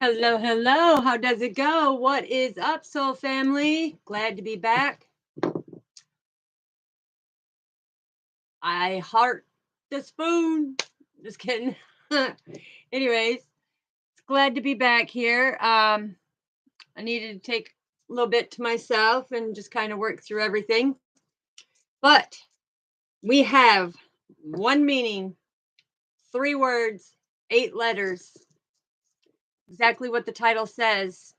Hello, hello. How does it go? What is up, soul family? Glad to be back. I heart the spoon. Just kidding. Anyways, glad to be back here. I needed to take a little bit to myself and just kind of work through everything. But we have one meaning, 3 words, 8 letters. Exactly what the title says.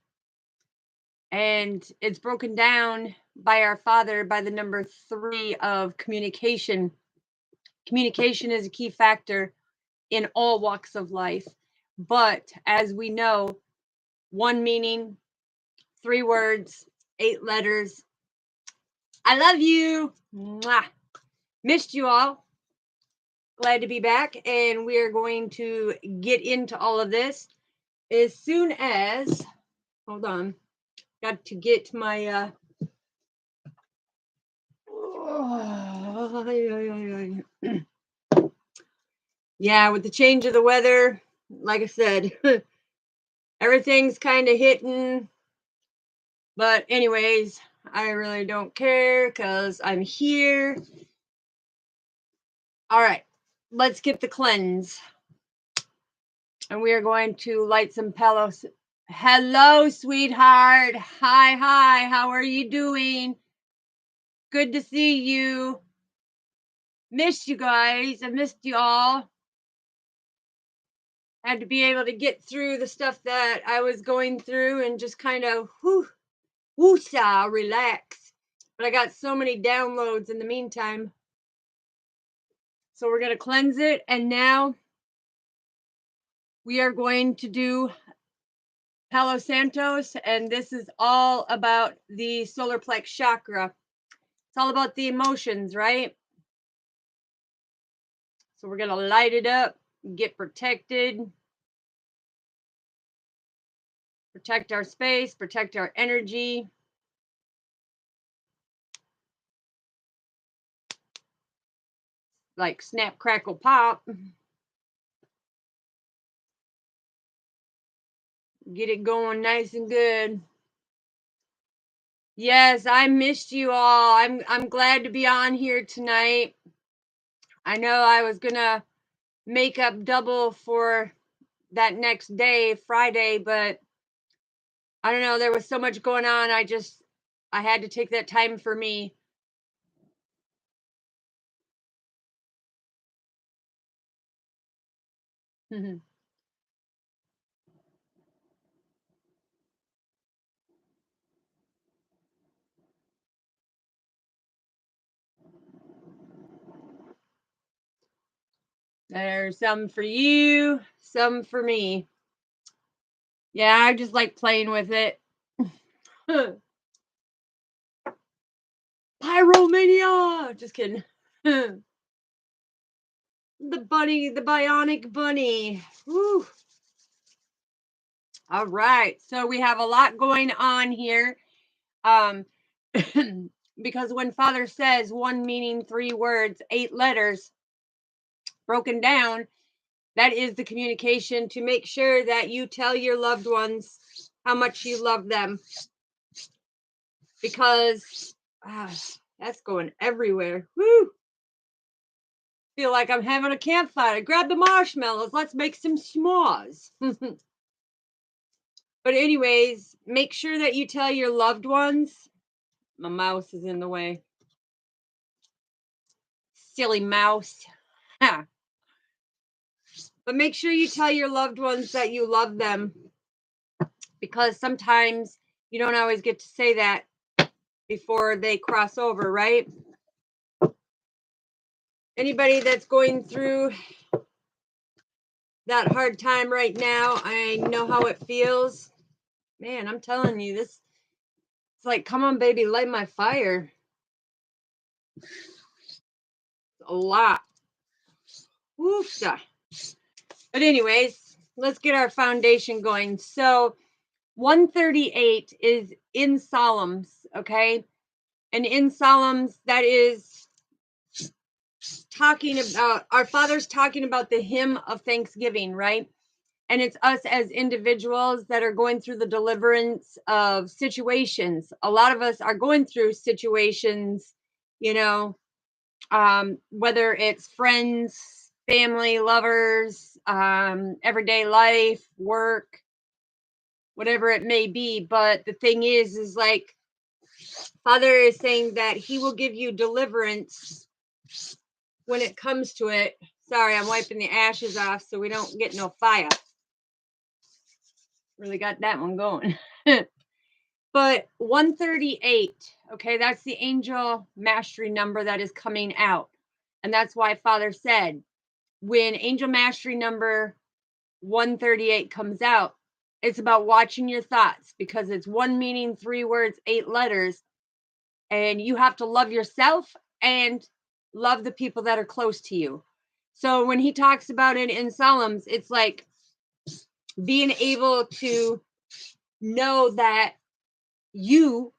And it's broken down by our Father by the number 3 of communication. Communication is a key factor in all walks of life. But as we know, one meaning, 3 words, 8 letters. I love you. Mwah. Missed you all. Glad to be back. And we are going to get into all of this as soon as, hold on, got to get my, yeah, with the change of the weather, like I said, everything's kind of hitting. But anyways, I really don't care because I'm here. All right, let's get the cleanse. And we are going to light some pillows. Hello, sweetheart. Hi. How are you doing? Good to see you. Missed you guys. I missed you all. Had to be able to get through the stuff that I was going through and just kind of woosah, relax. But I got so many downloads in the meantime. So we're going to cleanse it. And now we are going to do Palo Santos. And this is all about the solar plex chakra. It's all about the emotions, right? So we're going to light it up, get protected. Protect our space, protect our energy. Like snap, crackle, pop. Get it going nice and good. Yes, I missed you all. I'm glad to be on here tonight. I know I was gonna make up double for that next day, Friday, but I don't know, there was so much going on. I had to take that time for me. There's some for you, some for me. Yeah, I just like playing with it. Pyromania! Just kidding. The bunny, the bionic bunny. Woo. All right. So we have a lot going on here. Because when Father says one meaning, 3 words, 8 letters broken down, that is the communication to make sure that you tell your loved ones how much you love them. Because that's going everywhere. Woo! Feel like I'm having a campfire. Grab the marshmallows. Let's make some s'mores. But anyways, make sure that you tell your loved ones. My mouse is in the way. Silly mouse. But make sure you tell your loved ones that you love them. Because sometimes you don't always get to say that before they cross over, right? Anybody that's going through that hard time right now, I know how it feels. Man, I'm telling you, it's like, come on, baby, light my fire. A lot. Woofda. But anyways, let's get our foundation going. So 138 is in Psalms, okay? And in Psalms, that is talking about, our Father's talking about the hymn of thanksgiving, right? And it's us as individuals that are going through the deliverance of situations. A lot of us are going through situations, you know, whether it's friends, family, lovers, everyday life, work, whatever it may be. But the thing is like Father is saying that he will give you deliverance when it comes to it. Sorry, I'm wiping the ashes off so we don't get no fire. Really got that one going. But 138, okay, that's the angel mastery number that is coming out. And that's why Father said, when angel mastery number 138 comes out, it's about watching your thoughts, because it's one meaning, 3 words, 8 letters. And you have to love yourself and love the people that are close to you. So when he talks about it in Psalms, it's like being able to know that you,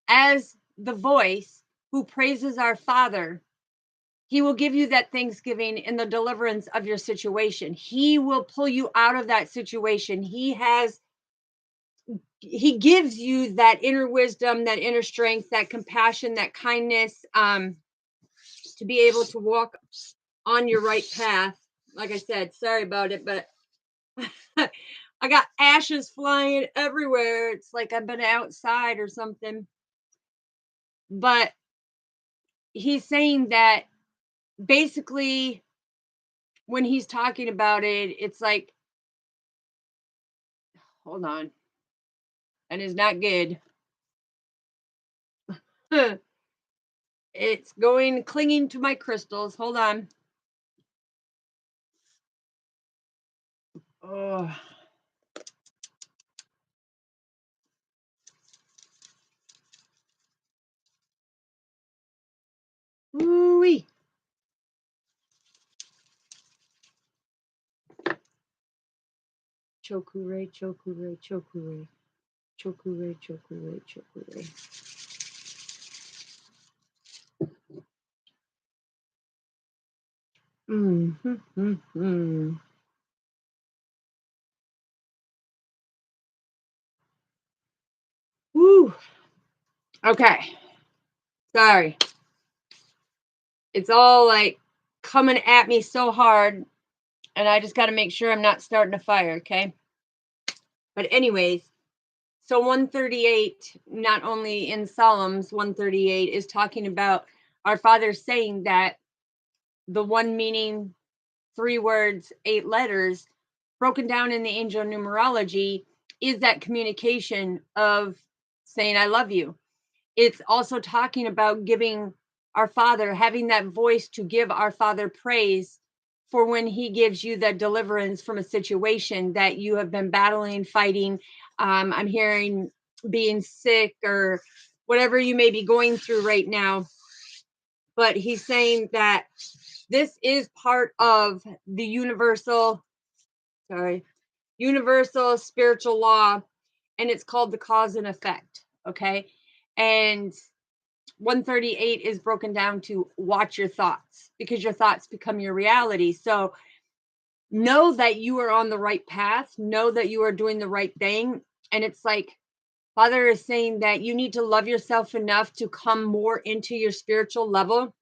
as the voice who praises our Father, he will give you that thanksgiving in the deliverance of your situation. He will pull you out of that situation. He gives you that inner wisdom, that inner strength, that compassion, that kindness, to be able to walk on your right path. Like I said, sorry about it, but I got ashes flying everywhere. It's like I've been outside or something. But he's saying that basically when he's talking about it, it's like, hold on, and it's not good. It's going clinging to my crystals. Hold on. Oh, ooh-wee. Chokure, chokure, chokure, chokure, chokure, chokure. Mm-hmm. Woo. Okay. Sorry. It's all like coming at me so hard, and I just got to make sure I'm not starting a fire, okay? But anyways, so 138, not only in Psalms, 138 is talking about our Father saying that the one meaning, 3 words, 8 letters, broken down in the angel numerology, is that communication of saying, I love you. It's also talking about giving our Father, having that voice to give our Father praise for when he gives you that deliverance from a situation that you have been battling, fighting. I'm hearing being sick or whatever you may be going through right now. But he's saying that this is part of the universal spiritual law, and it's called the cause and effect. Okay. And 138 is broken down to watch your thoughts, because your thoughts become your reality. So know that you are on the right path, know that you are doing the right thing. And it's like Father is saying that you need to love yourself enough to come more into your spiritual level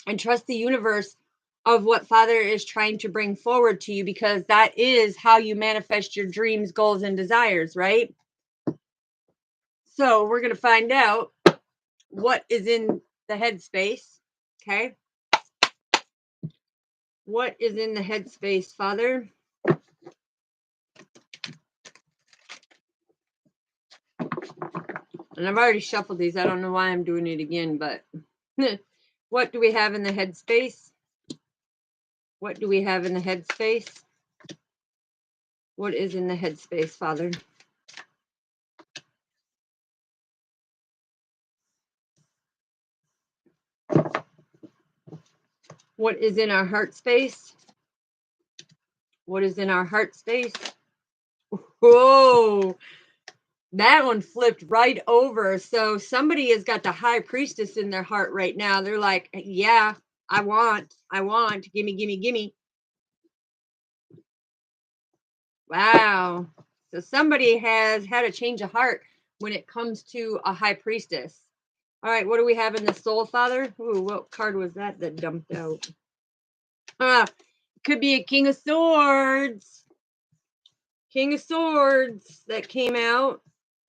and trust the universe of what Father is trying to bring forward to you, because that is how you manifest your dreams, goals, and desires, right? So we're going to find out what is in the headspace. Okay. What is in the headspace, Father? And I've already shuffled these. I don't know why I'm doing it again, but what do we have in the headspace? What do we have in the headspace? What is in the headspace, Father? What is in our heart space? What is in our heart space? Whoa, that one flipped right over. So somebody has got the high priestess in their heart right now. They're like, yeah, I want, gimme, gimme, gimme. Wow. So somebody has had a change of heart when it comes to a high priestess. All right, what do we have in the soul father? Ooh, what card was that dumped out? Could be a king of swords. King of swords that came out.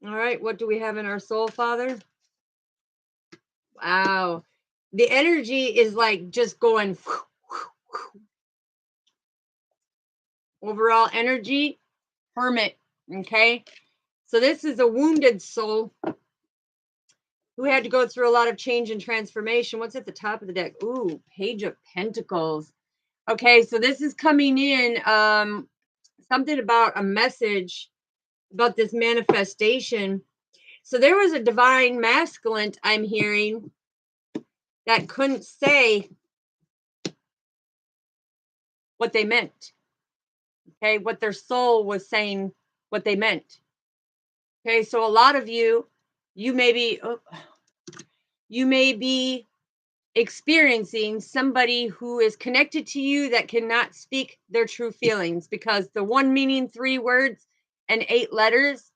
All right, what do we have in our soul father? Wow. The energy is like just going whoo, whoo, whoo. Overall energy, hermit. Okay. So this is a wounded soul who had to go through a lot of change and transformation. What's at the top of the deck? Ooh, Page of Pentacles. Okay, so this is coming in something about a message about this manifestation. So there was a divine masculine I'm hearing that couldn't say what they meant. Okay, what their soul was saying, what they meant. Okay, so a lot of you, you may be experiencing somebody who is connected to you that cannot speak their true feelings, because the one meaning 3 words and 8 letters,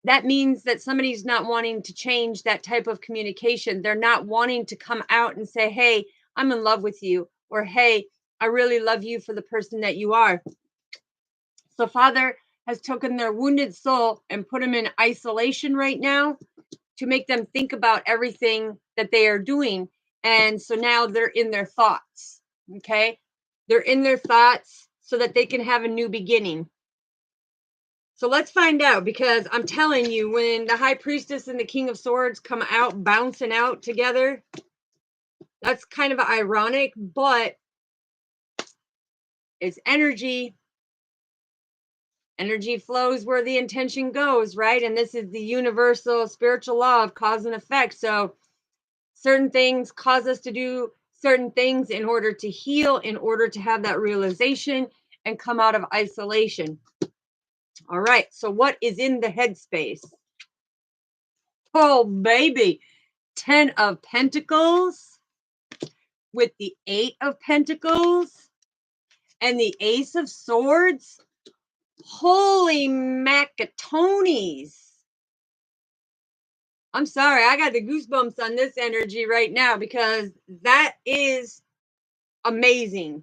that means that somebody's not wanting to change that type of communication. They're not wanting to come out and say, hey, I'm in love with you, or hey, I really love you for the person that you are. So Father has taken their wounded soul and put them in isolation right now to make them think about everything that they are doing. And so now they're in their thoughts. Okay. They're in their thoughts so that they can have a new beginning. So let's find out, because I'm telling you, when the high priestess and the king of swords come out bouncing out together, that's kind of ironic, but it's energy. Energy flows where the intention goes, right? And this is the universal spiritual law of cause and effect. So certain things cause us to do certain things in order to heal, in order to have that realization and come out of isolation. All right. So what is in the headspace? Oh, baby. 10 of Pentacles with the 8 of Pentacles and the Ace of Swords. Holy macatones. I'm sorry, I got the goosebumps on this energy right now, because that is amazing.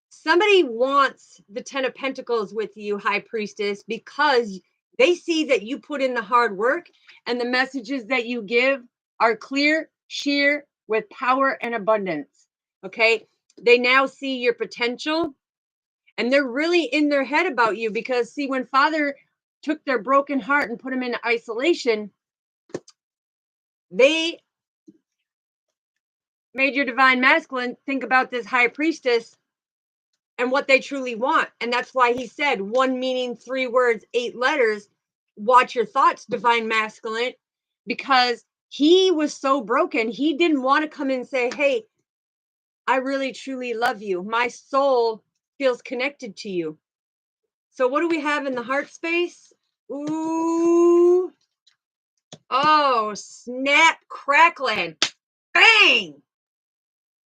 Somebody wants the 10 of Pentacles with you, High Priestess, because they see that you put in the hard work and the messages that you give are clear, sheer, with power and abundance. Okay. They now see your potential, and they're really in their head about you, because see, when Father took their broken heart and put them in isolation, they made your divine masculine think about this high priestess and what they truly want. And that's why he said one meaning 3 words, 8 letters. Watch your thoughts, divine masculine, because he was so broken. He didn't want to come and say, hey, I really truly love you. My soul feels connected to you. So what do we have in the heart space? Ooh. Oh, snap, crackling, bang.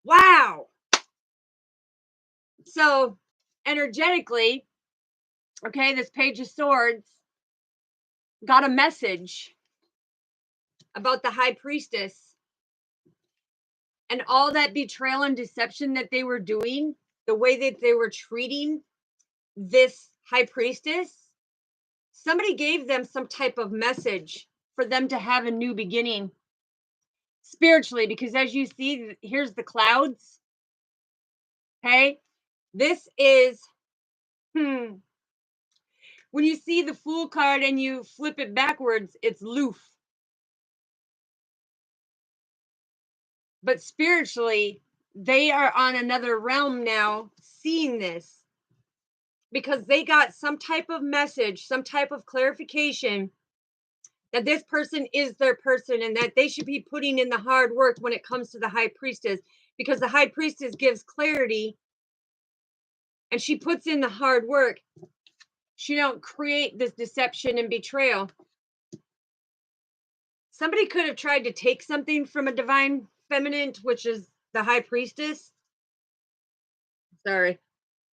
Wow. So energetically, okay, this Page of Swords got a message about the high priestess and all that betrayal and deception that they were doing, the way that they were treating this high priestess. Somebody gave them some type of message for them to have a new beginning spiritually, because as you see, here's the clouds. Okay, this is when you see the Fool card and you flip it backwards, it's loof. But spiritually, they are on another realm now, seeing this, because they got some type of message, some type of clarification that this person is their person, and that they should be putting in the hard work when it comes to the high priestess, because the high priestess gives clarity and she puts in the hard work. She don't create this deception and betrayal. Somebody could have tried to take something from a divine feminine, which is the high priestess. Sorry,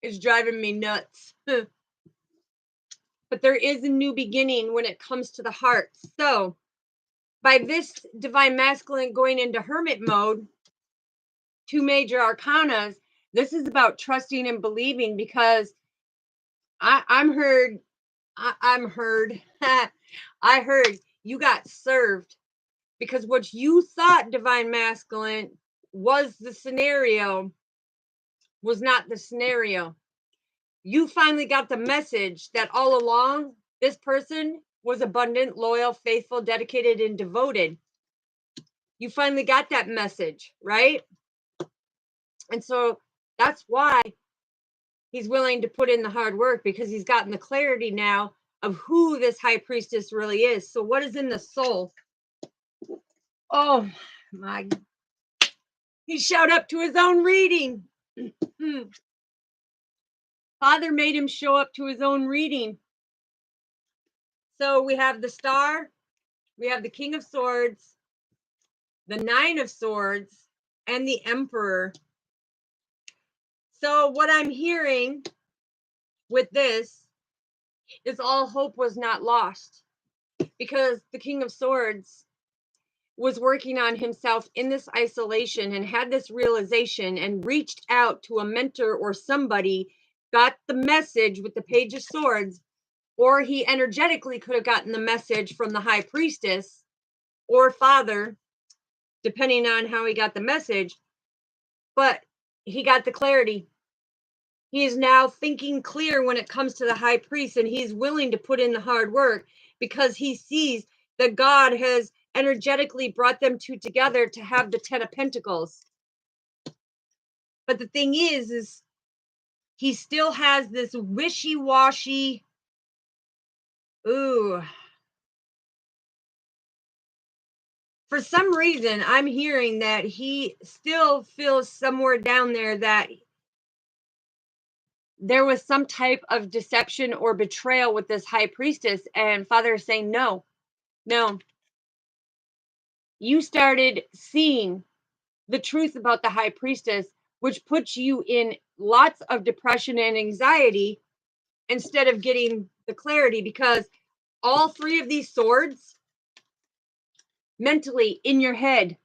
it's driving me nuts. but there is a new beginning when it comes to the heart. So by this divine masculine going into hermit mode, 2 major arcanas, this is about trusting and believing, because I'm heard. I'm heard. I heard you got served, because what you thought divine masculine was the scenario was not the scenario. You finally got the message that all along this person was abundant, loyal, faithful, dedicated, and devoted. You finally got that message, right? And so that's why he's willing to put in the hard work, because he's gotten the clarity now of who this high priestess really is. So what is in the soul? Oh my, he showed up to his own reading. Father made him show up to his own reading. So we have the Star, we have the King of Swords, the Nine of Swords, and the Emperor. So what I'm hearing with this is all hope was not lost, because the King of Swords was working on himself in this isolation and had this realization and reached out to a mentor or somebody, got the message with the Page of Swords, or he energetically could have gotten the message from the High Priestess or Father, depending on how he got the message. But he got the clarity. He is now thinking clear when it comes to the High Priest, and he's willing to put in the hard work, because he sees that God has energetically brought them two together to have the 10 of Pentacles. But the thing is he still has this wishy-washy, for some reason I'm hearing that he still feels somewhere down there that there was some type of deception or betrayal with this High Priestess, and Father is saying, no, you started seeing the truth about the High Priestess, which puts you in lots of depression and anxiety instead of getting the clarity, because all 3 of these swords, mentally in your head,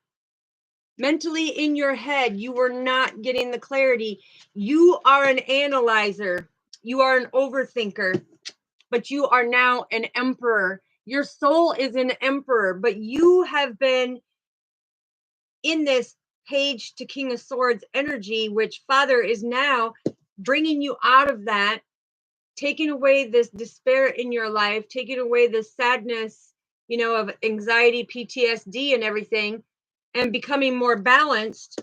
you were not getting the clarity. You are an analyzer, you are an overthinker, but you are now an emperor. Your soul is an emperor, but you have been in this Page to King of Swords energy, which Father is now bringing you out of that, taking away this despair in your life, taking away the sadness, of anxiety, PTSD, and everything, and becoming more balanced,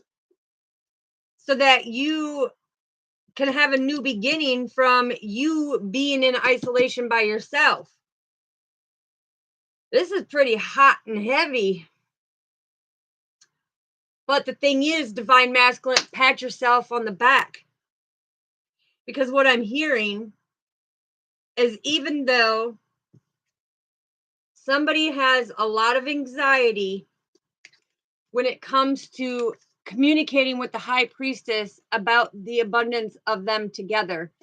so that you can have a new beginning from you being in isolation by yourself. This is pretty hot and heavy. But the thing is, divine masculine, pat yourself on the back. Because what I'm hearing is, even though somebody has a lot of anxiety when it comes to communicating with the High Priestess about the abundance of them together,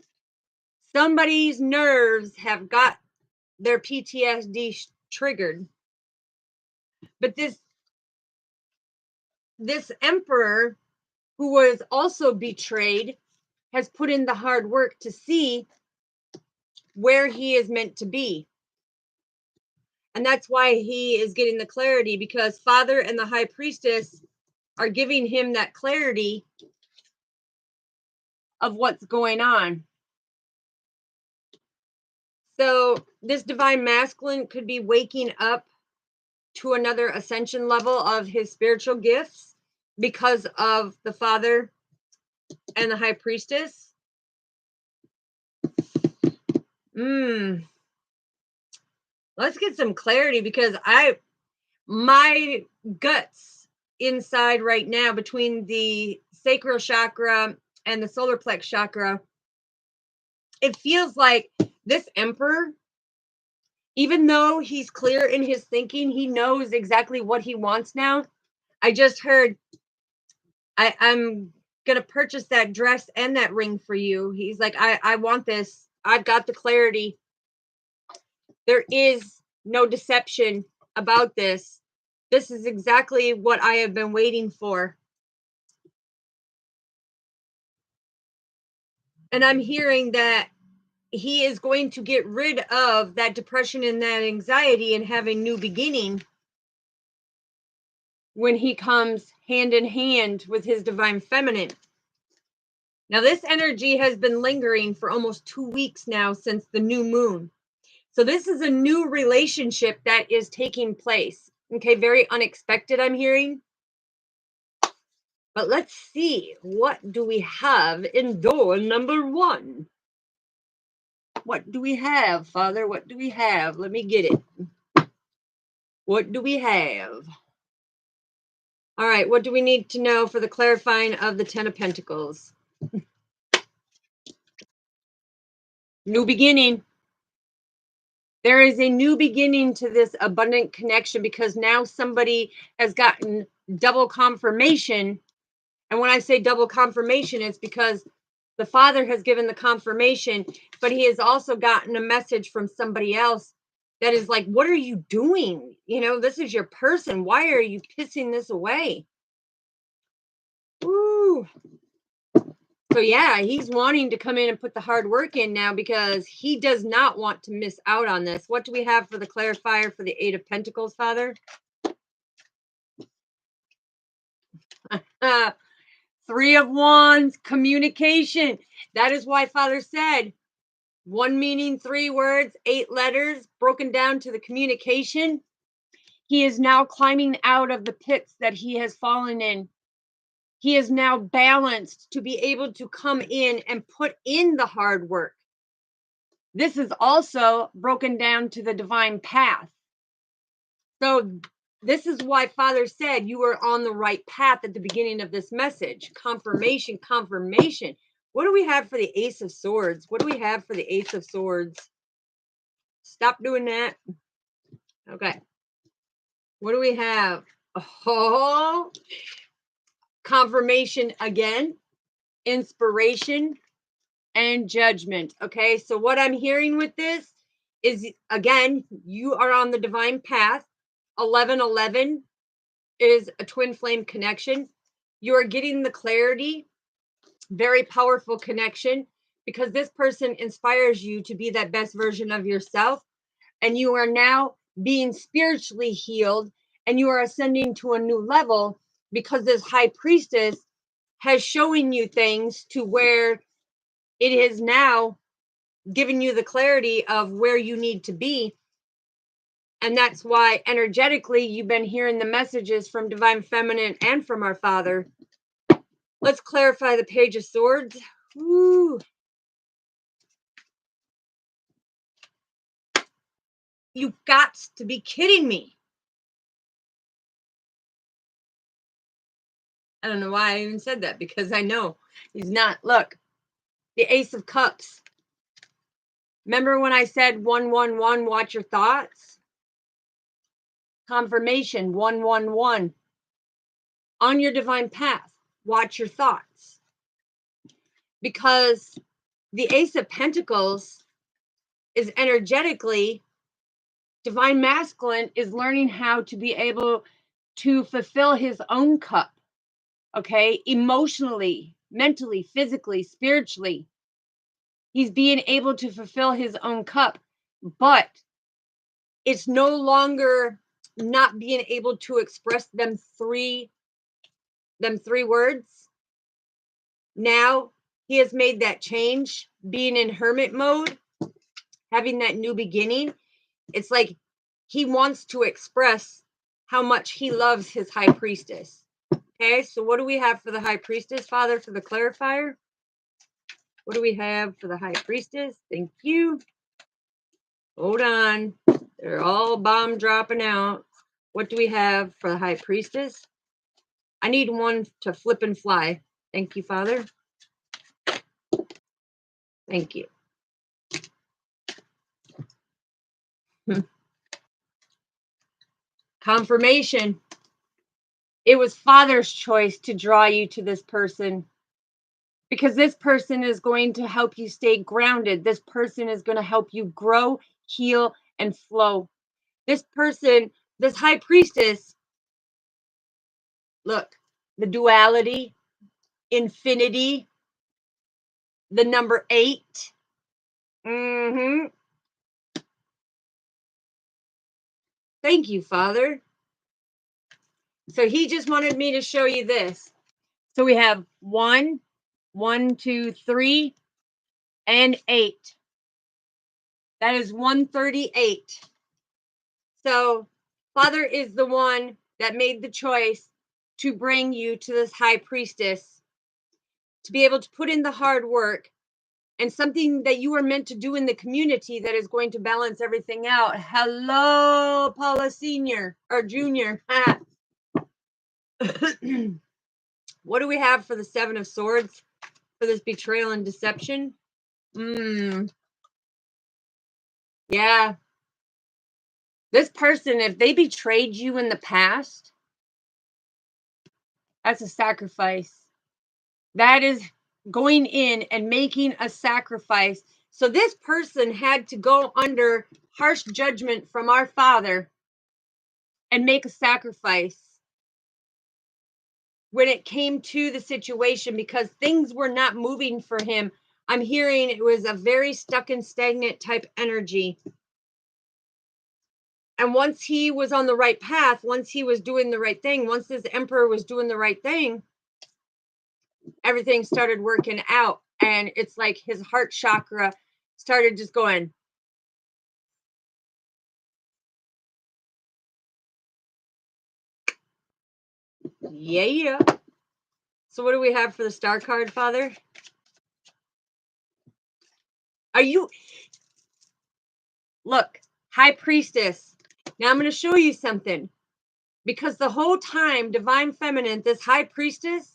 somebody's nerves have got their PTSD triggered. But this emperor, who was also betrayed, has put in the hard work to see where he is meant to be. And that's why he is getting the clarity, because Father and the High Priestess are giving him that clarity of what's going on. So this divine masculine could be waking up to another ascension level of his spiritual gifts because of the Father and the High Priestess. Let's get some clarity, because my guts inside right now, between the sacral chakra and the solar plex chakra, it feels like this emperor, even though he's clear in his thinking, he knows exactly what he wants now. I just heard, I'm gonna purchase that dress and that ring for you. He's like, I want this. I've got the clarity. There is no deception about this. This is exactly what I have been waiting for. And I'm hearing that he is going to get rid of that depression and that anxiety and have a new beginning when he comes hand in hand with his divine feminine. Now, this energy has been lingering for almost 2 weeks now since the new moon. So this is a new relationship that is taking place. Okay, very unexpected, I'm hearing. But let's see, what do we have in door number 1? What do we have, Father? What do we have? Let me get it. What do we have? All right, what do we need to know for the clarifying of the 10 of Pentacles? New beginning. There is a new beginning to this abundant connection because now somebody has gotten double confirmation. And when I say double confirmation, it's because the Father has given the confirmation, but he has also gotten a message from somebody else that is like, what are you doing? You know, this is your person. Why are you pissing this away? Ooh. So yeah, he's wanting to come in and put the hard work in now because he does not want to miss out on this. What do we have for the clarifier for the 8 of Pentacles, Father? 3 of Wands, communication. That is why Father said 1 meaning, 3 words, 8 letters, broken down to the communication. He is now climbing out of the pits that he has fallen in. He is now balanced to be able to come in and put in the hard work. This is also broken down to the divine path. So this is why Father said you were on the right path at the beginning of this message. Confirmation, confirmation. What do we have for the Ace of Swords? What do we have for the Ace of Swords? Stop doing that. Okay. What do we have? Oh, confirmation again, inspiration, and judgment. Okay, so what I'm hearing with this is, again, you are on the divine path. 1111 is a twin flame connection. You are getting the clarity, very powerful connection, because this person inspires you to be that best version of yourself. And you are now being spiritually healed and you are ascending to a new level because this high priestess has showing you things to where it is now giving you the clarity of where you need to be. And that's why energetically you've been hearing the messages from Divine Feminine and from our Father. Let's clarify the Page of Swords. Woo. You've got to be kidding me. I don't know why I even said that, because I know he's not. Look, the Ace of Cups. Remember when I said 111, watch your thoughts? Confirmation, 111. On your divine path, watch your thoughts. Because the Ace of Pentacles is energetically, divine masculine is learning how to be able to fulfill his own cup. Okay, emotionally, mentally, physically, spiritually. He's being able to fulfill his own cup, but it's no longer not being able to express them three words. Now he has made that change, being in hermit mode, having that new beginning. It's like he wants to express how much he loves his high priestess. Okay, so what do we have for the high priestess, Father, for the clarifier? What do we have for the high priestess? Thank you. Hold on. They're all bomb dropping out. What do we have for the high priestess? I need one to flip and fly. Thank you, Father. Thank you. Confirmation. It was Father's choice to draw you to this person, because this person is going to help you stay grounded. This person is going to help you grow, heal, and flow. This person, this high priestess, look, the duality, infinity, the number 8. Mm-hmm. Thank you, Father. So he just wanted me to show you this. So we have 1, 1, 2, 3, and 8. That is 138. So Father is the one that made the choice to bring you to this high priestess to be able to put in the hard work and something that you are meant to do in the community that is going to balance everything out. Hello, Paula Senior or Junior. What do we have for the 7 of Swords for this betrayal and deception? Yeah. This person, if they betrayed you in the past, that's a sacrifice. That is going in and making a sacrifice. So this person had to go under harsh judgment from our Father and make a sacrifice when it came to the situation because things were not moving for him. I'm hearing it was a very stuck and stagnant type energy. And once he was on the right path, once he was doing the right thing, once this emperor was doing the right thing, everything started working out. And it's like his heart chakra started just going. Yeah. So what do we have for the star card, Father? Are you... Look, high priestess. Now I'm going to show you something. Because the whole time, divine feminine, this high priestess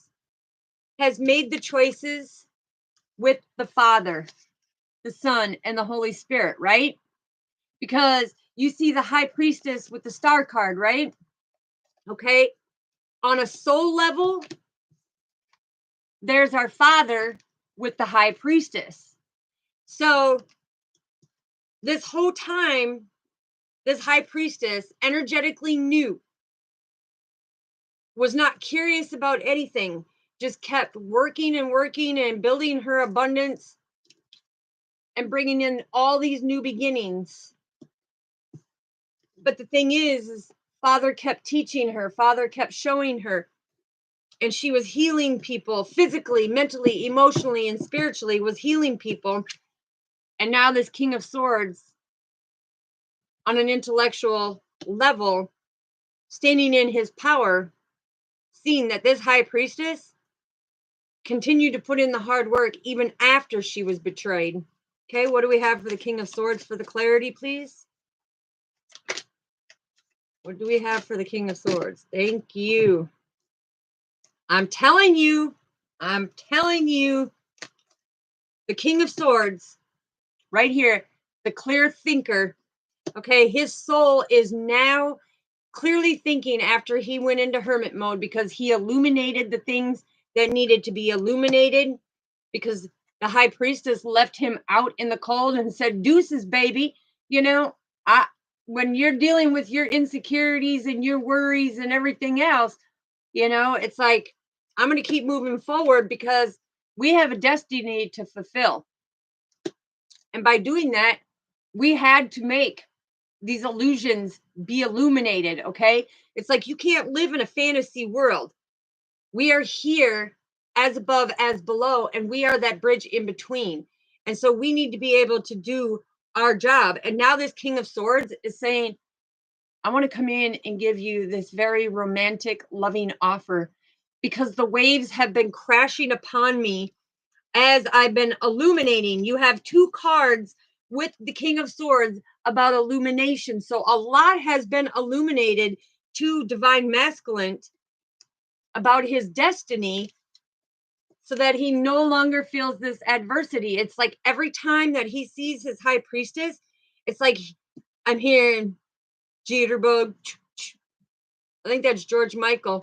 has made the choices with the Father, the Son, and the Holy Spirit, right? Because you see the high priestess with the star card, right? Okay. On a soul level, there's our Father with the high priestess. So this whole time, this high priestess energetically knew, was not curious about anything, just kept working and working and building her abundance and bringing in all these new beginnings. But the thing is Father kept teaching her, Father kept showing her, and she was healing people physically, mentally, emotionally, and spiritually, was healing people. And now this King of Swords, on an intellectual level, standing in his power, seeing that this high priestess continued to put in the hard work even after she was betrayed. Okay, what do we have for the King of Swords for the clarity, please? What do we have for the King of Swords? Thank you. I'm telling you, the King of Swords, right here, the clear thinker. Okay, his soul is now clearly thinking after he went into hermit mode because he illuminated the things that needed to be illuminated, because the high priestess left him out in the cold and said, deuces, baby. You know, when you're dealing with your insecurities and your worries and everything else, you know, it's like, I'm going to keep moving forward because we have a destiny to fulfill. And by doing that, we had to make these illusions be illuminated, okay? It's like you can't live in a fantasy world. We are here as above, as below, and we are that bridge in between. And so we need to be able to do our job. And now this King of Swords is saying, I want to come in and give you this very romantic, loving offer because the waves have been crashing upon me as I've been illuminating. You have 2 cards with the King of Swords about illumination. So a lot has been illuminated to Divine Masculine about his destiny so that he no longer feels this adversity. It's like every time that he sees his high priestess, it's like I'm hearing jitterbug. I think that's George Michael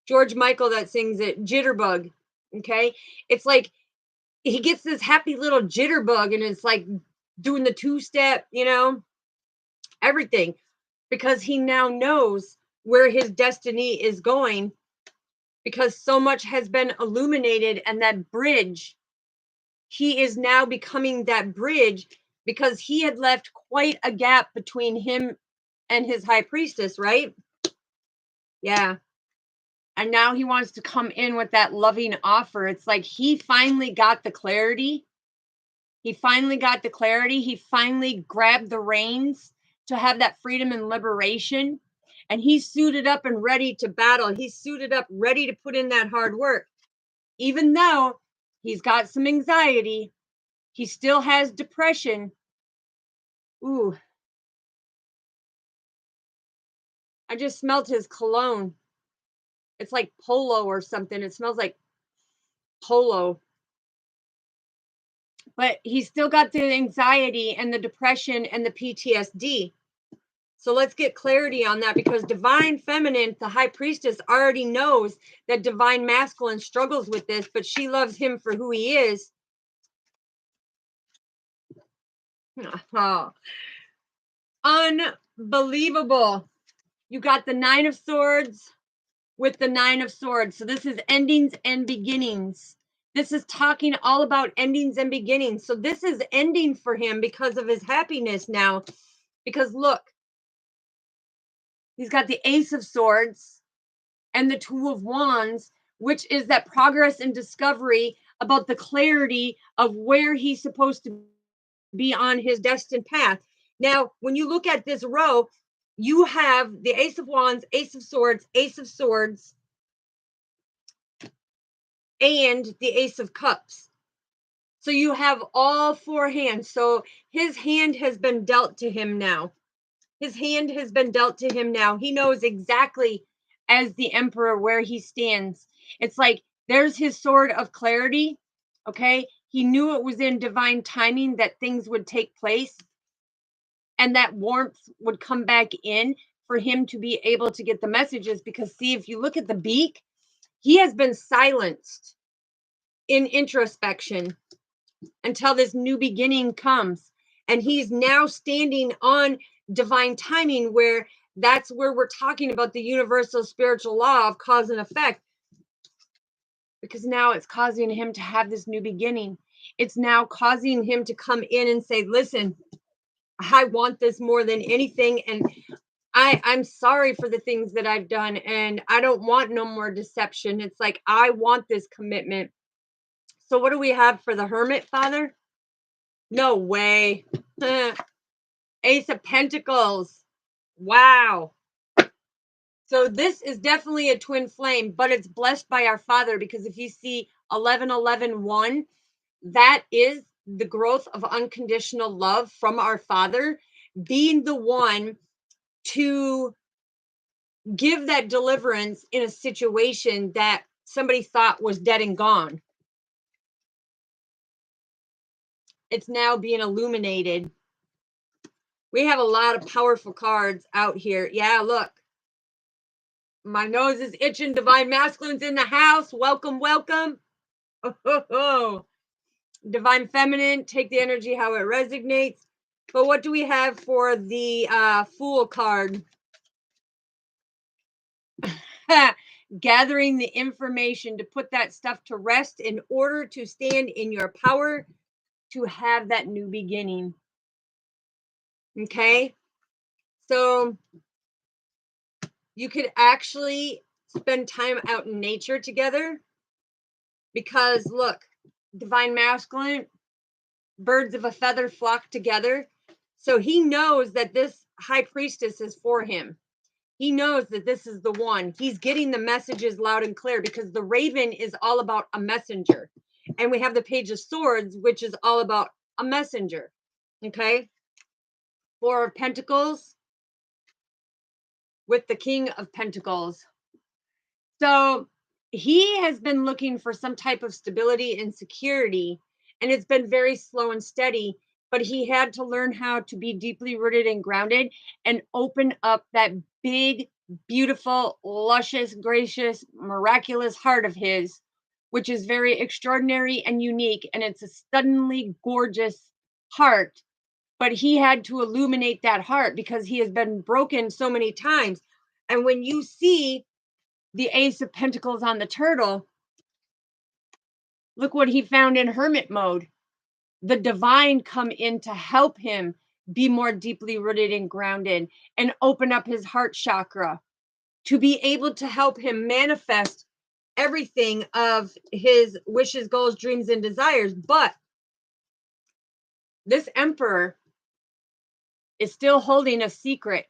that sings it, jitterbug. Okay. It's like he gets this happy little jitterbug and it's like doing the two-step, everything, because he now knows where his destiny is going, because so much has been illuminated, and that bridge, he is now becoming that bridge, because he had left quite a gap between him and his high priestess, right? Yeah. And now he wants to come in with that loving offer. It's like he finally got the clarity. He finally got the clarity. He finally grabbed the reins to have that freedom and liberation. And he's suited up and ready to battle. He's suited up, ready to put in that hard work. Even though he's got some anxiety, he still has depression. Ooh, I just smelled his cologne. It's like polo or something. It smells like polo. But he's still got the anxiety and the depression and the PTSD. So let's get clarity on that, because divine feminine, the high priestess, already knows that divine masculine struggles with this, but she loves him for who he is. Oh, unbelievable. You got the 9 of Swords with the 9 of Swords. So this is endings and beginnings. This is talking all about endings and beginnings. So this is ending for him because of his happiness now. Because look, he's got the Ace of Swords and the Two of Wands, which is that progress and discovery about the clarity of where he's supposed to be on his destined path. Now, when you look at this row, you have the Ace of Wands, Ace of Swords, and the Ace of Cups. So you have all 4 hands. So his hand has been dealt to him now. His hand has been dealt to him now. He knows exactly, as the Emperor, where he stands. It's like there's his sword of clarity. Okay. He knew it was in divine timing that things would take place, and that warmth would come back in for him to be able to get the messages. Because, see, if you look at the beak, he has been silenced in introspection until this new beginning comes. And he's now standing on divine timing, where that's where we're talking about the universal spiritual law of cause and effect, because now it's causing him to have this new beginning. It's now causing him to come in and say, listen, I want this more than anything, and I'm sorry for the things that I've done, and I don't want no more deception. It's like, I want this commitment. So what do we have for the Hermit, Father? No way. Ace of Pentacles. Wow. So this is definitely a twin flame, but it's blessed by our Father, because if you see 11-11-1, that is the growth of unconditional love from our Father, being the one to give that deliverance in a situation that somebody thought was dead and gone. It's now being illuminated. We have a lot of powerful cards out here. Yeah, look. My nose is itching. Divine Masculine's in the house. Welcome, welcome. Oh. Divine Feminine, take the energy how it resonates. But what do we have for the Fool card? Gathering the information to put that stuff to rest in order to stand in your power to have that new beginning. Okay, so you could actually spend time out in nature together, because look, Divine Masculine, birds of a feather flock together. So he knows that this high priestess is for him. He knows that this is the one. He's getting the messages loud and clear, because the raven is all about a messenger. And we have the Page of Swords, which is all about a messenger. Okay. 4 of Pentacles with the King of Pentacles. So he has been looking for some type of stability and security, and it's been very slow and steady, but he had to learn how to be deeply rooted and grounded and open up that big, beautiful, luscious, gracious, miraculous heart of his, which is very extraordinary and unique. And it's a stunningly gorgeous heart but he had to illuminate that heart because he has been broken so many times. And when you see the Ace of Pentacles on the turtle, look what he found in hermit mode. The divine come in to help him be more deeply rooted and grounded and open up his heart chakra to be able to help him manifest everything of his wishes, goals, dreams, and desires. But this emperor is still holding a secret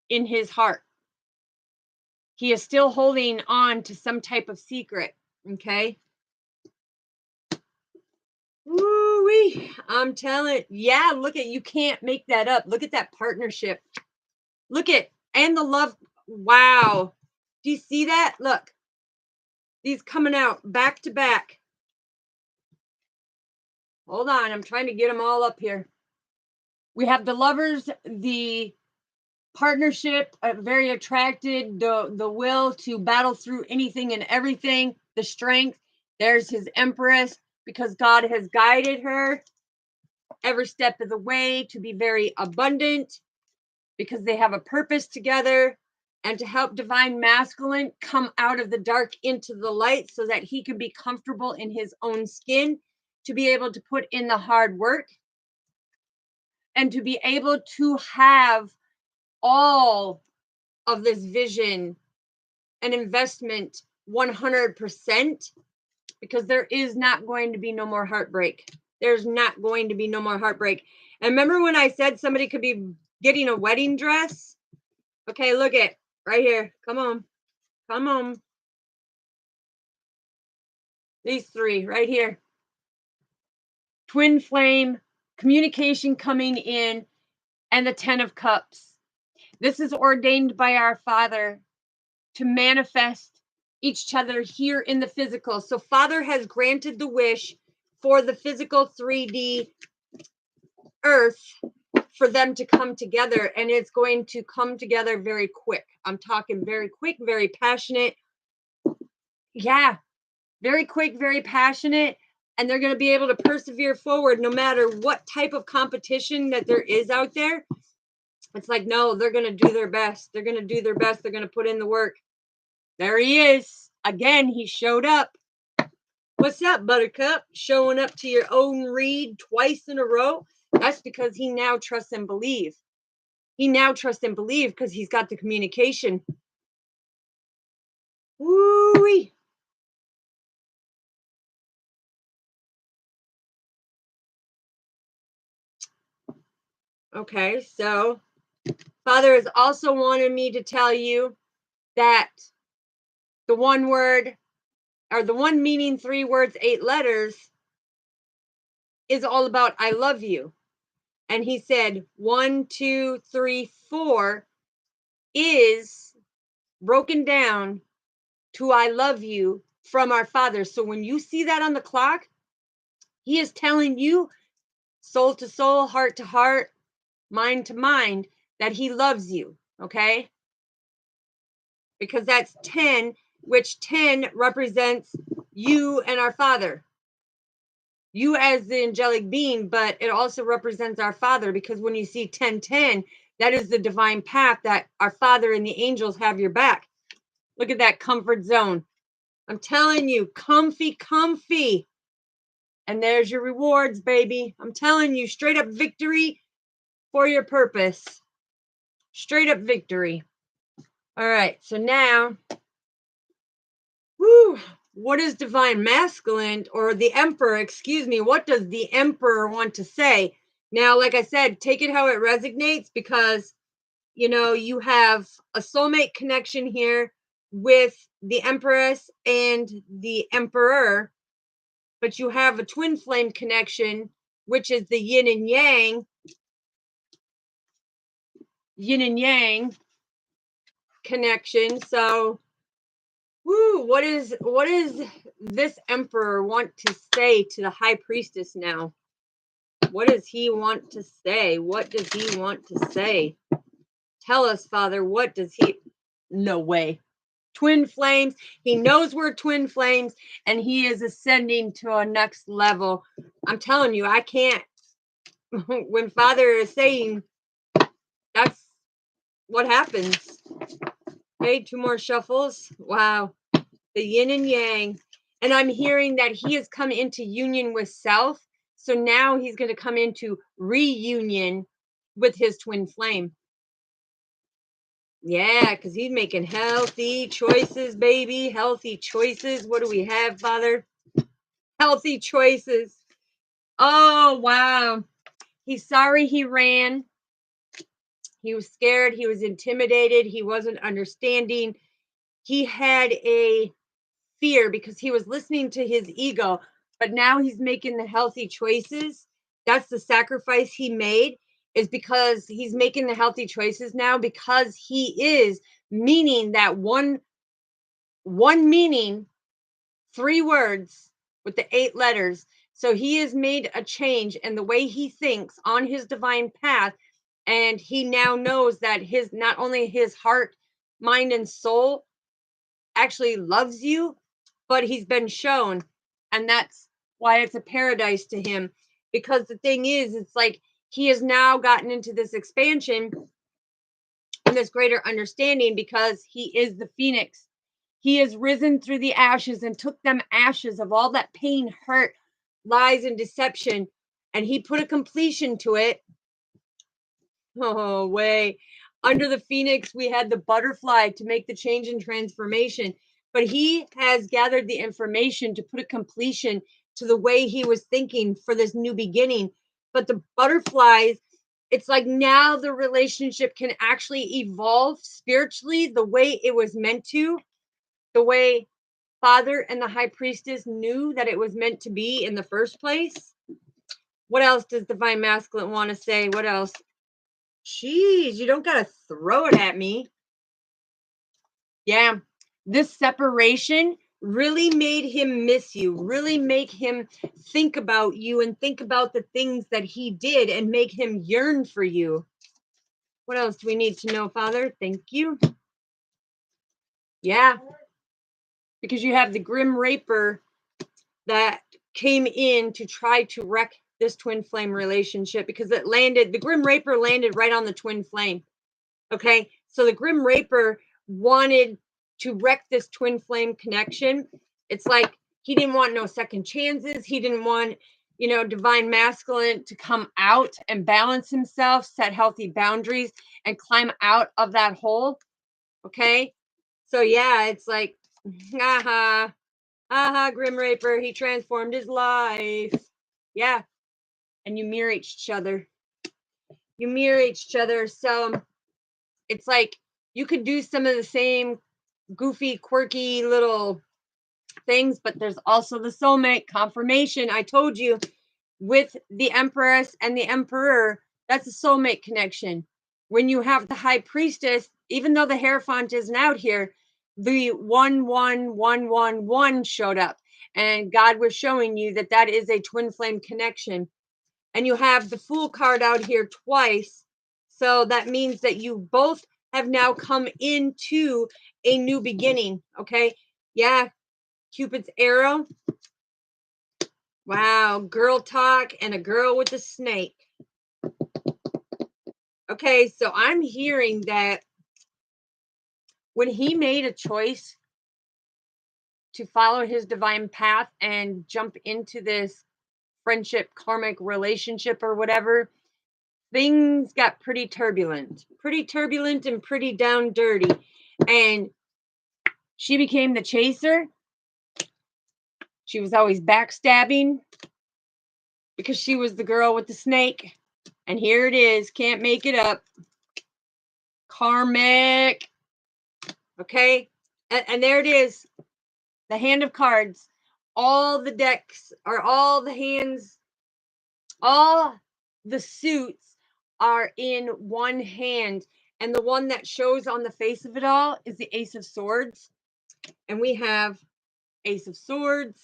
in his heart. He is still holding on to some type of secret. Okay. Woo-wee. I'm telling, yeah, look at, you can't make that up. Look at that partnership. Look at, and the love. Wow. Do you see that? Look, these coming out back to back. Hold on. I'm trying to get them all up here. We have the lovers, the partnership, very attracted, the will to battle through anything and everything, the strength. There's his empress, because God has guided her every step of the way to be very abundant, because they have a purpose together, and to help divine masculine come out of the dark into the light so that he can be comfortable in his own skin, to be able to put in the hard work, and to be able to have all of this vision and investment 100%, because there is not going to be no more heartbreak. There's not going to be no more heartbreak. And remember when I said somebody could be getting a wedding dress? Okay, look at right here. Come on. Come on. These three right here. Twin flame, communication coming in, and the 10 of cups. This is ordained by our Father to manifest each other here in the physical. So Father has granted the wish for the physical 3D earth for them to come together, and it's going to come together very quick. I'm talking very quick, very passionate. Yeah, very quick, very passionate, and they're going to be able to persevere forward no matter what type of competition that there is out there. It's like, no, they're going to do their best. They're going to do their best. They're going to put in the work. There he is. Again, he showed up. What's up, Buttercup? Showing up to your own read twice in a row. That's because he now trusts and believes. He now trusts and believes because he's got the communication. Woo-wee. Okay, so Father has also wanted me to tell you that the one word, or the one meaning 3 words, 8 letters, is all about I love you. And he said 1, 2, 3, 4 is broken down to I love you from our Father. So when you see that on the clock, he is telling you soul to soul, heart to heart, mind to mind, that he loves you. Okay. Because that's 10, which 10 represents you and our Father. You as the angelic being, but it also represents our Father, because when you see 1010, that is the divine path that our Father and the angels have your back. Look at that comfort zone. I'm telling you, comfy, comfy. And there's your rewards, baby. I'm telling you, straight up victory for your purpose. Straight up victory. All right, so now, whoo, what is divine masculine, or the emperor, excuse me, what does the emperor want to say? Now, like I said, take it how it resonates, because, you know, you have a soulmate connection here with the empress and the emperor, but you have a twin flame connection, which is the yin and yang connection. So, woo, what is this emperor want to say to the high priestess now? What does he want to say? What does he want to say? Tell us, Father, what does he... No way. Twin flames. He knows we're twin flames, and he is ascending to a next level. I'm telling you, I can't. when Father is saying that's what happens. Okay, 2 more shuffles. Wow. The yin and yang. And I'm hearing that he has come into union with self. So now he's going to come into reunion with his twin flame. Yeah, because he's making healthy choices, baby. Healthy choices. What do we have, Father? Healthy choices. Oh, wow. He's sorry he ran. He was scared. He was intimidated. He wasn't understanding. He had a fear because he was listening to his ego, but now he's making the healthy choices. That's the sacrifice he made, is because he's making the healthy choices now, because he is meaning that one meaning, 3 words with the 8 letters. So he has made a change in the way he thinks on his divine path, and he now knows that his, not only his heart, mind, and soul actually loves you, but he's been shown. And that's why it's a paradise to him. Because the thing is, it's like he has now gotten into this expansion and this greater understanding, because he is the phoenix. He has risen through the ashes and took them ashes of all that pain, hurt, lies, and deception, and he put a completion to it. Oh, way. Under the phoenix, we had the butterfly to make the change and transformation. But he has gathered the information to put a completion to the way he was thinking for this new beginning. But the butterflies, it's like now the relationship can actually evolve spiritually the way it was meant to, the way Father and the High Priestess knew that it was meant to be in the first place. What else does Divine Masculine want to say? What else? Jeez, you don't gotta throw it at me. Yeah, this separation really made him miss you, really make him think about you and think about the things that he did and make him yearn for you. What else do we need to know, Father? Thank you. Yeah, because you have the Grim Reaper that came in to try to wreck this twin flame relationship, because it landed, the Grim Reaper landed right on the twin flame. Okay, so the Grim Reaper wanted to wreck this twin flame connection. It's like he didn't want no second chances. He didn't want, Divine Masculine to come out and balance himself, set healthy boundaries, and climb out of that hole. Okay, so yeah, it's like, Grim Reaper, he transformed his life. Yeah, and you mirror each other. You mirror each other. So it's like you could do some of the same goofy, quirky little things, but there's also the soulmate confirmation. I told you, with the Empress and the Emperor, that's a soulmate connection. When you have the High Priestess, even though the Hierophant isn't out here, the 11111 showed up, and God was showing you that that is a twin flame connection. And you have the Fool card out here twice, so that means that you both have now come into a new beginning. Okay, yeah, Cupid's arrow. Wow, girl talk and a girl with a snake. Okay, so I'm hearing that when he made a choice to follow his divine path and jump into this friendship, karmic relationship, or whatever, things got pretty turbulent and pretty down dirty. And she became the chaser. She was always backstabbing because she was the girl with the snake. And here it is. Can't make it up. Karmic. Okay. And there it is. The hand of cards. All the decks, or all the hands, all the suits are in one hand. And the one that shows on the face of it all is the Ace of Swords. And we have Ace of Swords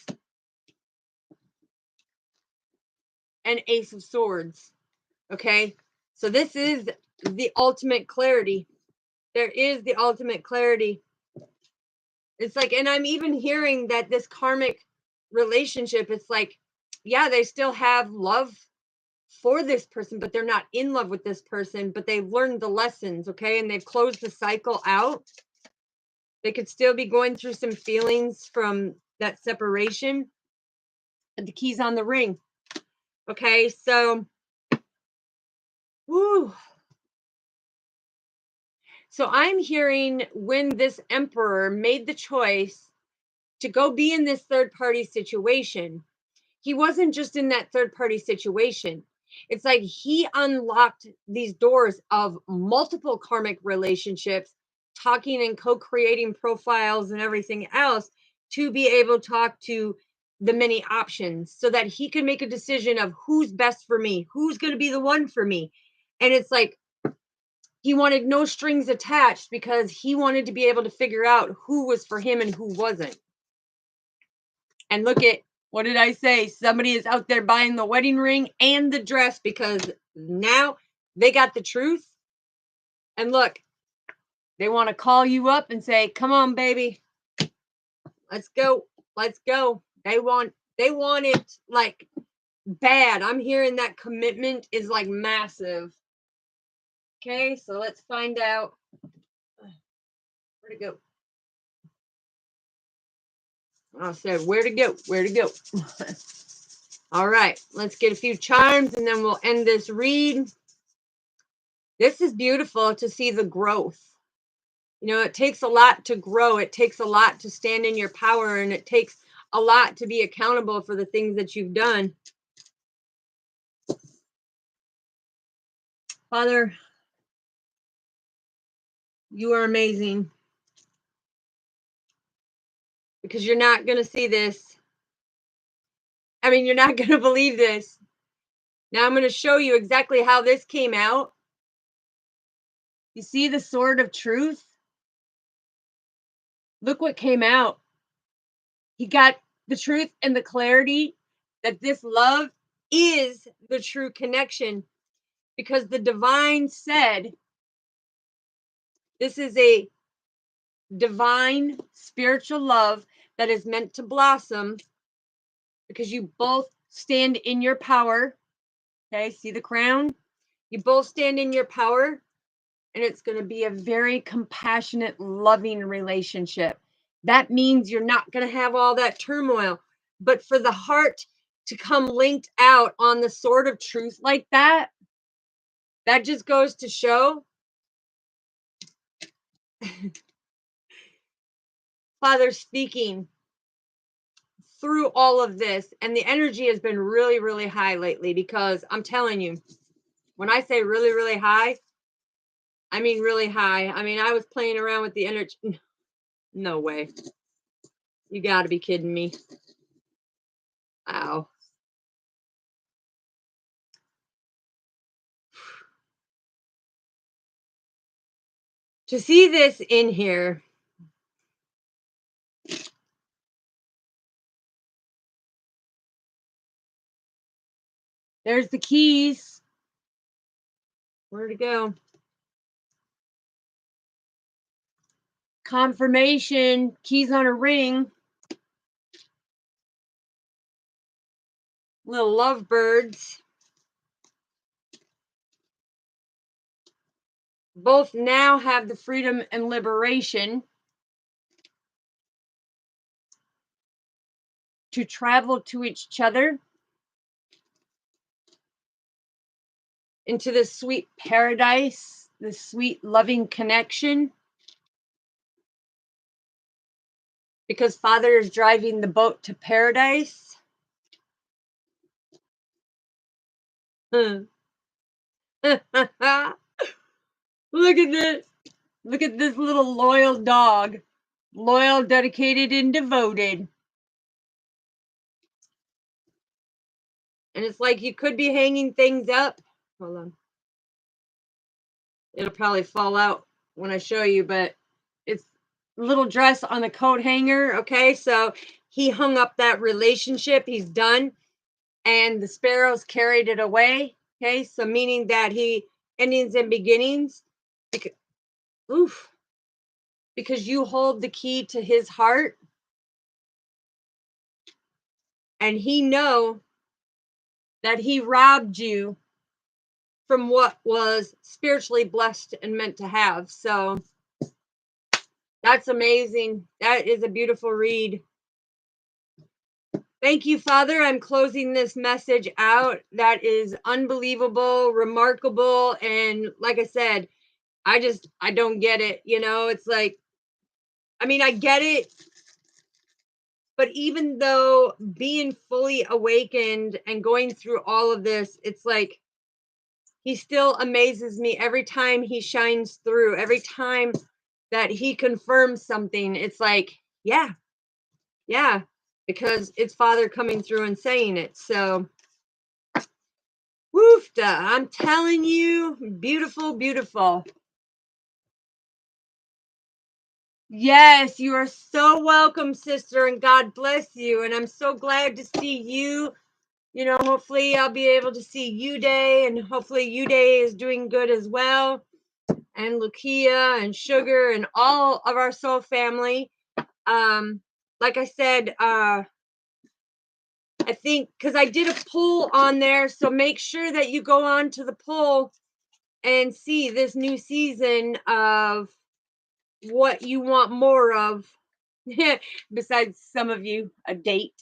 and Ace of Swords. Okay, so this is the ultimate clarity. There is the ultimate clarity. It's like, and I'm even hearing that this karmic relationship, it's like, yeah, they still have love for this person, but they're not in love with this person, but they've learned the lessons, okay? And they've closed the cycle out. They could still be going through some feelings from that separation. And the key's on the ring. Okay, so woo. So I'm hearing when this emperor made the choice to go be in this third party situation, he wasn't just in that third party situation. It's like he unlocked these doors of multiple karmic relationships, talking and co creating profiles and everything else to be able to talk to the many options so that he could make a decision of who's best for me, who's going to be the one for me. And it's like he wanted no strings attached because he wanted to be able to figure out who was for him and who wasn't. And look at, what did I say? Somebody is out there buying the wedding ring and the dress because now they got the truth. And look, they want to call you up and say, "Come on, baby. Let's go. Let's go." They want it like bad. I'm hearing that commitment is like massive. Okay, so let's find out. Where'd it go? I said, where to go? Where to go? All right, let's get a few charms and then we'll end this read. This is beautiful to see the growth. You know, it takes a lot to grow. It takes a lot to stand in your power, and it takes a lot to be accountable for the things that you've done. Father, you are amazing, because you're not going to see this. I mean, you're not going to believe this. Now I'm going to show you exactly how this came out. You see the sword of truth? Look what came out. He got the truth and the clarity that this love is the true connection, because the divine said this is a divine spiritual love that is meant to blossom because you both stand in your power. Okay, see the crown? You both stand in your power, and it's going to be a very compassionate, loving relationship. That means you're not going to have all that turmoil. But for the heart to come linked out on the sword of truth like that, that just goes to show, Father speaking through all of this. And the energy has been really, really high lately, because I'm telling you, when I say really, really high, I mean really high. I mean, I was playing around with the energy. No way. You got to be kidding me. Wow. To see this in here, there's the keys. Where'd it go? Confirmation, keys on a ring. Little lovebirds. Both now have the freedom and liberation to travel to each other into this sweet paradise, this sweet loving connection. Because Father is driving the boat to paradise. Look at this. Look at this little loyal dog. Loyal, dedicated, and devoted. And it's like you could be hanging things up. Hold on. It'll probably fall out when I show you, but it's a little dress on the coat hanger. Okay, so he hung up that relationship. He's done. And the sparrows carried it away. Okay, so meaning that he endings and beginnings. Because, oof, because you hold the key to his heart, and he know that he robbed you from what was spiritually blessed and meant to have. So that's amazing. That is a beautiful read. Thank you, Father. I'm closing this message out. That is unbelievable, remarkable. And like I said, I don't get it. It's like, I mean, I get it. But even though being fully awakened and going through all of this, it's like he still amazes me every time he shines through, every time that he confirms something. It's like, yeah, yeah, because it's Father coming through and saying it. So, woofda, I'm telling you, beautiful, beautiful. Yes, you are so welcome, sister, and God bless you. And I'm so glad to see you. Hopefully I'll be able to see you Day, and hopefully you Day is doing good as well. And Lukia and Sugar and all of our soul family. Like I said, I think because I did a poll on there, so make sure that you go on to the poll and see this new season of what you want more of. Besides some of you, a date.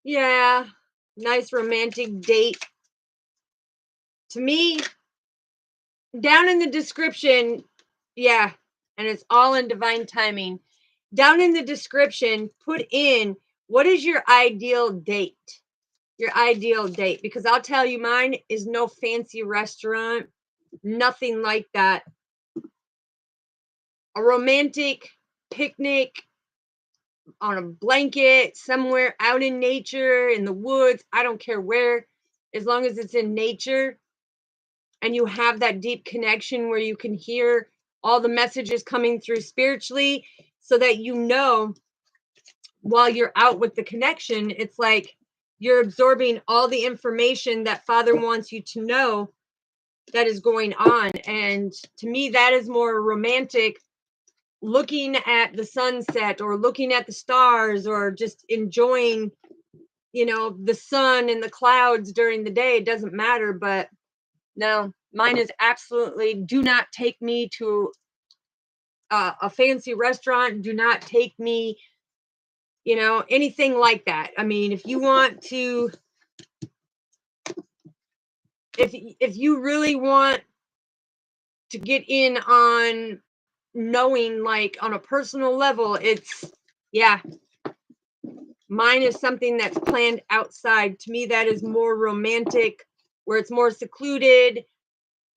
Yeah, nice romantic date. To me, down in the description, yeah, and it's all in divine timing. Down in the description, put in what is your ideal date? Your ideal date, because I'll tell you, mine is no fancy restaurant, nothing like that. A romantic picnic on a blanket somewhere out in nature, in the woods, I don't care where, as long as it's in nature and you have that deep connection where you can hear all the messages coming through spiritually, so that while you're out with the connection, it's like you're absorbing all the information that Father wants you to know that is going on. And to me, that is more romantic, looking at the sunset or looking at the stars or just enjoying, the sun and the clouds during the day. It doesn't matter. But no, mine is absolutely, do not take me to a fancy restaurant. Do not take me, anything like that. I mean, if you want to, if you really want to get in on knowing, like on a personal level, yeah, mine is something that's planned outside. To me, that is more romantic, where it's more secluded,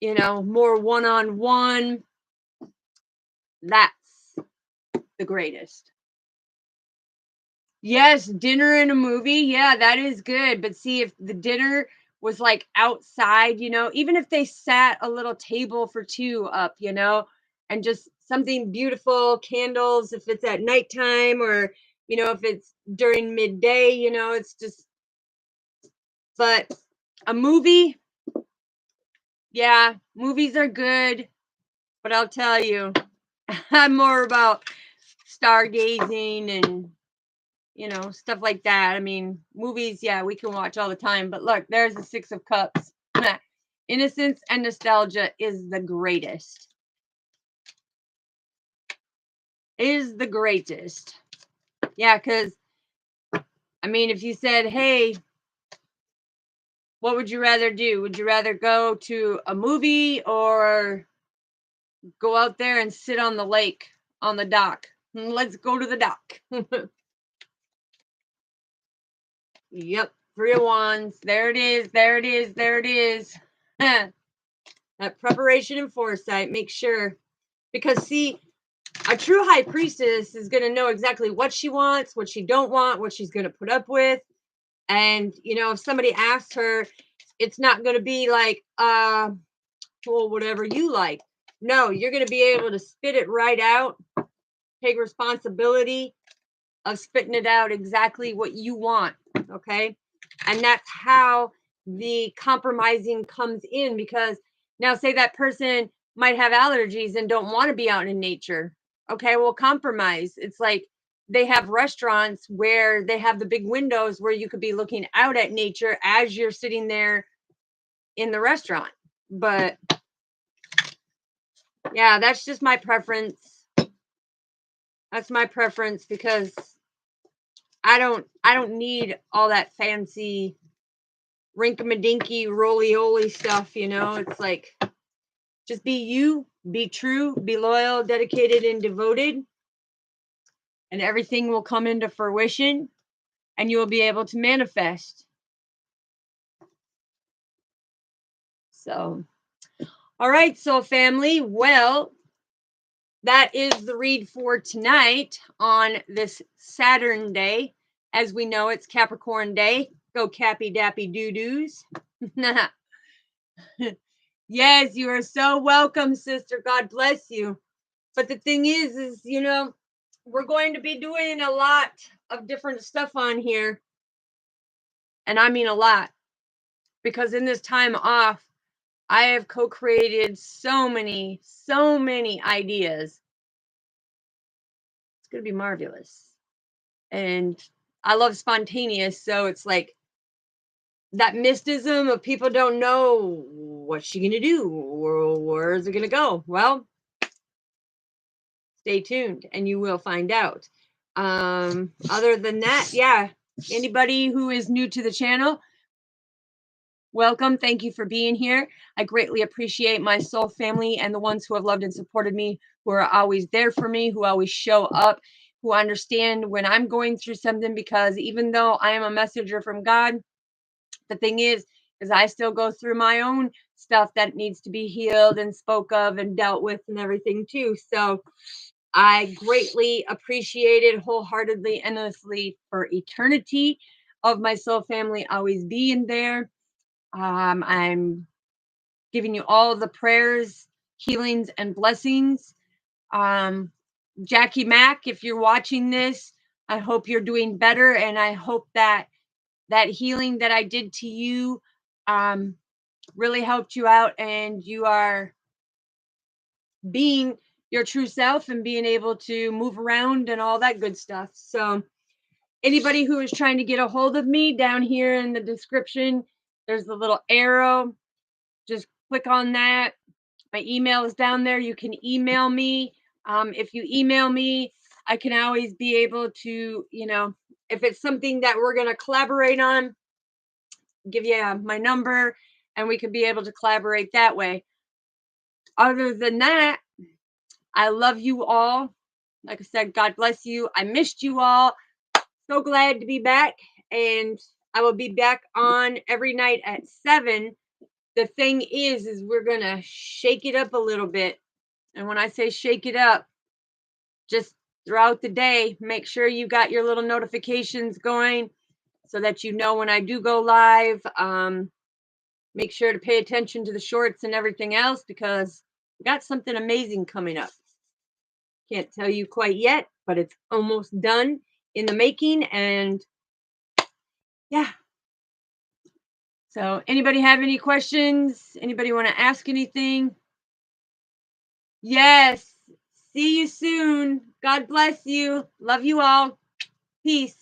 more one-on-one. That's the greatest. Yes, dinner and a movie. Yeah, that is good. But see, if the dinner was like outside, even if they sat a little table for two up, and just something beautiful, candles, if it's at nighttime, or, if it's during midday, it's just, but a movie, yeah, movies are good. But I'll tell you, I'm more about stargazing and stuff like that. I mean, movies, yeah, we can watch all the time, but look, there's the Six of Cups. Innocence and nostalgia is the greatest. Is the greatest. Yeah, because, I mean, if you said, hey, what would you rather do? Would you rather go to a movie or go out there and sit on the lake, on the dock? Let's go to the dock. Yep, 3 of Wands. There it is. There it is. There it is. That preparation and foresight. Make sure, because see, a true high priestess is going to know exactly what she wants, what she don't want, what she's going to put up with. And if somebody asks her, it's not going to be like, well, whatever you like. No, you're going to be able to spit it right out, take responsibility of spitting it out exactly what you want. Okay. And that's how the compromising comes in, because now say that person might have allergies and don't want to be out in nature. Okay, well, compromise. It's like, they have restaurants where they have the big windows where you could be looking out at nature as you're sitting there in the restaurant. But yeah, that's just my preference. That's my preference because I don't need all that fancy rinkamadinky roly-oly stuff, you know. It's like just be you, be true, be loyal, dedicated, and devoted, and everything will come into fruition and you will be able to manifest. So, all right, so family, well, that is the read for tonight on this Saturn day. As we know, it's Capricorn day. Go Cappy Dappy Doo-Doos. Yes, you are so welcome, sister. God bless you. But the thing is, you know, we're going to be doing a lot of different stuff on here. And I mean a lot. Because in this time off, I have co-created so many ideas. It's going to be marvelous. And I love spontaneous. So it's like that mysticism of people don't know what's she going to do or where is it going to go. Well, stay tuned and you will find out. Other than that, yeah, anybody who is new to the channel, welcome. Thank you for being here. I greatly appreciate my soul family and the ones who have loved and supported me, who are always there for me, who always show up, who understand when I'm going through something, because even though I am a messenger from God, the thing is I still go through my own stuff that needs to be healed and spoke of and dealt with and everything too. So I greatly appreciate it wholeheartedly, endlessly, for eternity of my soul family always being there. I'm giving you all the prayers, healings, and blessings. Jackie Mack, if you're watching this, I hope you're doing better, and I hope that that healing that I did to you really helped you out, and you are being your true self and being able to move around and all that good stuff. So anybody who is trying to get a hold of me, down here in the description, there's the little arrow. Just click on that. My email is down there. You can email me. If you email me, I can always be able to, you know, if it's something that we're going to collaborate on, give you my number and we could be able to collaborate that way. Other than that, I love you all. Like I said, God bless you. I missed you all. So glad to be back. And I will be back on every night at 7. The thing is we're going to shake it up a little bit. And when I say shake it up, just throughout the day, make sure you got your little notifications going so that you know when I do go live. Make sure to pay attention to the shorts and everything else, because we got something amazing coming up. Can't tell you quite yet, but it's almost done in the making. And yeah. So anybody have any questions? Anybody want to ask anything? Yes. See you soon. God bless you. Love you all. Peace.